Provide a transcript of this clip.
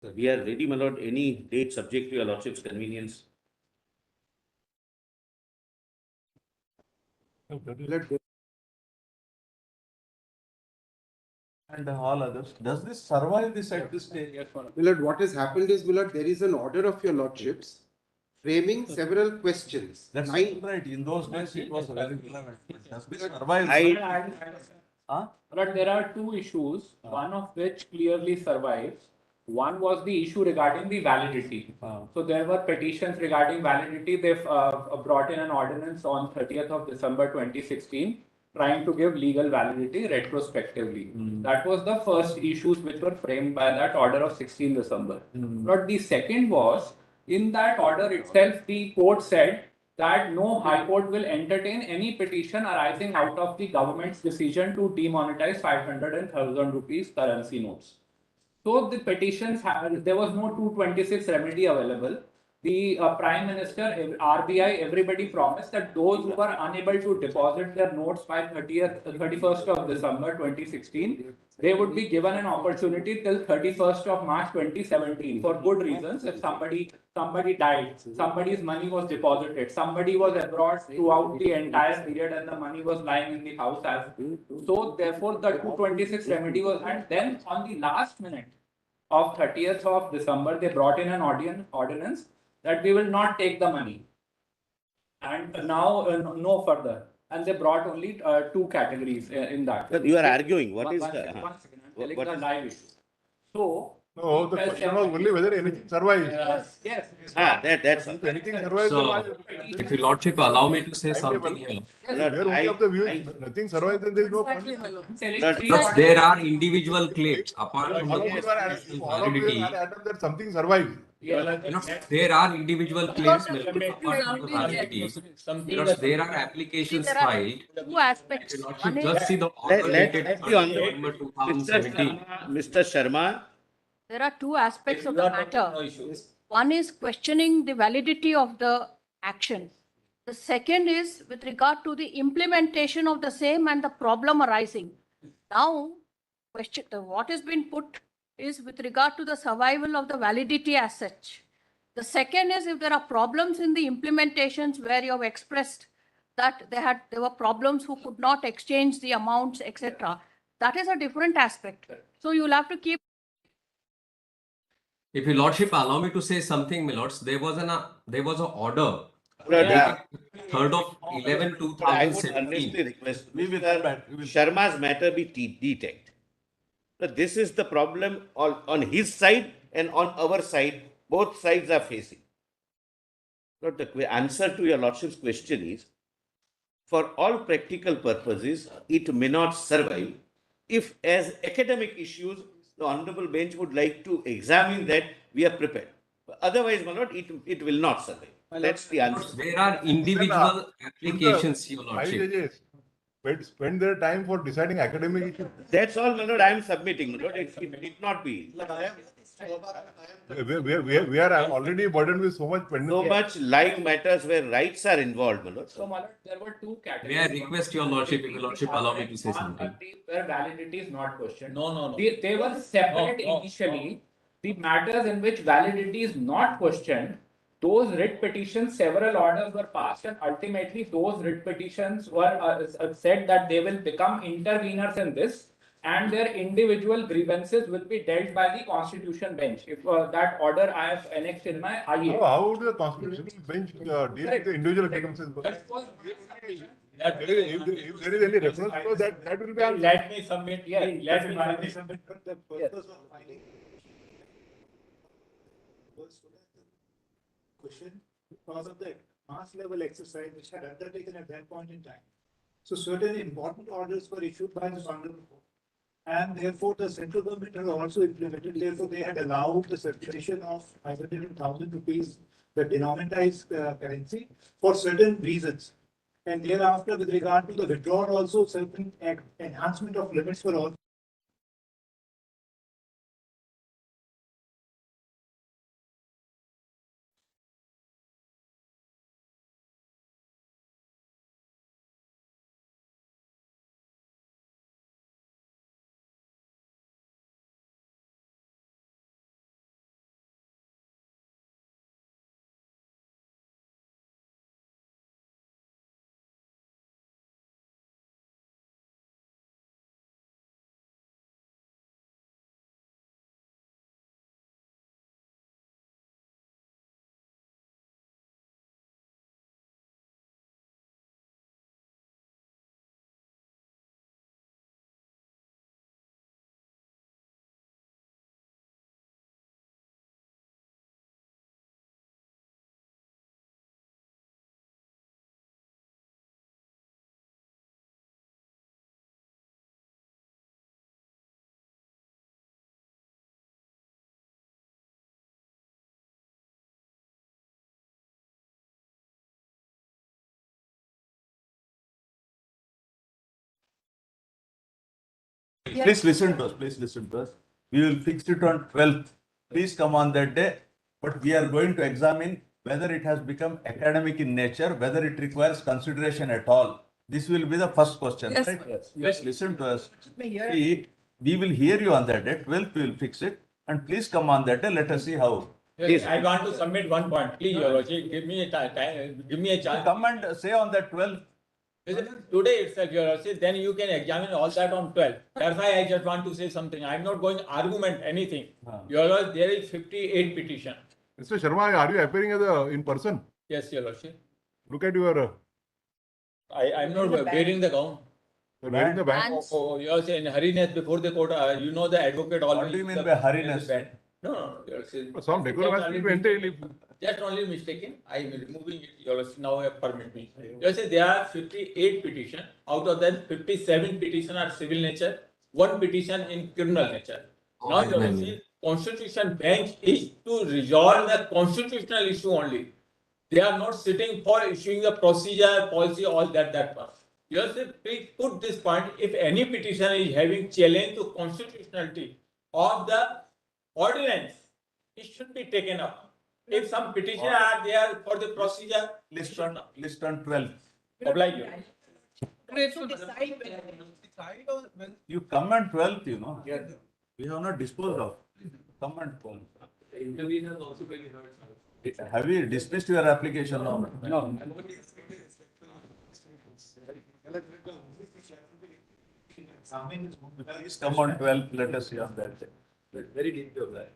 So we are ready, my lord, any date subject to your lordship's convenience. And all others. Does this survive this at this stage? Milord, what has happened is, Milord, there is an order of your lordships framing several questions. That's Nine, right. In those days, it was very relevant. Does this survive? But there are two issues, one of which clearly survives. One was the issue regarding the validity. So there were petitions regarding validity. They've brought in an ordinance on 30th of December 2016, trying to give legal validity retrospectively. That was the first issues which were framed by that order of 16 December. But the second was, in that order itself, the court said that no High Court will entertain any petition arising out of the government's decision to demonetize 500 and 1,000 rupees currency notes. So the petitions there was no 226 remedy available. The Prime Minister, RBI, everybody promised that those who were unable to deposit their notes by 31st of December 2016, they would be given an opportunity till 31st of March 2017 for good reasons. If somebody died, somebody's money was deposited, somebody was abroad throughout the entire period and the money was lying in the house. So therefore the 226 remedy was, and then on the last minute of 30th of December, they brought in an ordinance that we will not take the money. And now no further. And they brought only two categories in that. Sir, you are arguing. What is One the? second, I'm telling what the is- live issue. So, No, the question was only whether anything survives. yes. That's. If anything survives, So, if your lordship allow me to say something here. we are only of the view, if nothing survives, then there is no point. Because there are individual claims apart from All the of you are validity. adamant that something survives. There are individual claims apart from the validity. Because there are applications filed. Two aspects. Your One lordship is, just see the order Let dated me on November 2017. Mr. Sharma. there are two aspects of the matter. One is questioning the validity of the action. The second is with regard to the implementation of the same and the problem arising. Now, what has been put is with regard to the survival of the validity as such. The second is if there are problems in the implementations where you have expressed that there were problems who could not exchange the amounts, etc. That is a different aspect. So you will have to keep. If your lordship allow me to say something, my lords, there was an order. Yeah. 3rd of 11, I would earnestly 2017. request Mr. Sharma's matter be detect. This is the problem on his side and on our side. Both sides are facing. The answer to your lordship's question is, for all practical purposes, it may not survive. If as academic issues, the honorable bench would like to examine that, we are prepared. Otherwise, my lord, it will not survive. That's the answer. There are individual applications, your Five lordship. judges spend their time for deciding academic issues. That's all, my lord, I am submitting, my lord. It need not be. We are already burdened with so much pending. So much live matters where rights are involved, my lord. So, my lord, there were two categories. May I request your lordship, if your lordship allow me to say something? Where validity is not questioned. No. They were separate initially. The matters in which validity is not questioned, those writ petitions, several orders were passed, and ultimately those writ petitions were said that they will become interveners in this, and their individual grievances will be dealt by the Constitution bench. If that order I have annexed in my IA. How would the constitutional bench deal with the individual grievances? If there is any reference, so that will be answered. Let me submit. Yes, let me submit. The purpose of filing was so that the question because of the mass level exercise which had undertaken at that point in time. So certain important orders were issued by the honorable court. And therefore the central government has also implemented, therefore they had allowed the circulation of 500,000 rupees, the denominatized currency for certain reasons. And thereafter with regard to the withdrawal also certain enhancement of limits were also Please listen to us, please listen to us. We will fix it on 12th. Please come on that day. But we are going to examine whether it has become academic in nature, whether it requires consideration at all. This will be the first question, Yes. right? Please listen to us. We will hear you on that day. 12th, we will fix it. And please come on that day. Let us see how. Yes. I want to submit one point. Please, Your Lordship, give me a time, give me a chance. Come and say on that 12th. Today itself, Your Lordship, then you can examine all that on 12. That's why I just want to say something. I'm not going to argument anything. Your Lordship, there is 58 petition. Mr. Sharma, are you appearing in person? Yes, Your Lordship. Look at your, I'm not wearing the gown. you're wearing the band. You are saying hurriness before the court. You know the advocate always. What do you mean by hurriness? No, Your Lordship. Some decorum has to be maintained. Just only mistaken. I am removing it. Your Lordship, now permit me. You say there are 58 petitions. Out of them, 57 petitions are civil nature, one petition in criminal nature. Now, Your Lordship, Constitution Bench is to resolve the constitutional issue only. They are not sitting for issuing the procedure, policy, all that part. You say, please put this point. If any petition is having challenge to constitutionality of the ordinance, it should be taken up. If some petition are there for the procedure, List on 12th. oblige you. You come on 12th, you know. We have not disposed of. Come on 12th. The intervener has also been heard. Have you dismissed your application now? No. Please come on 12th. Let us see on that day. Very deep of that.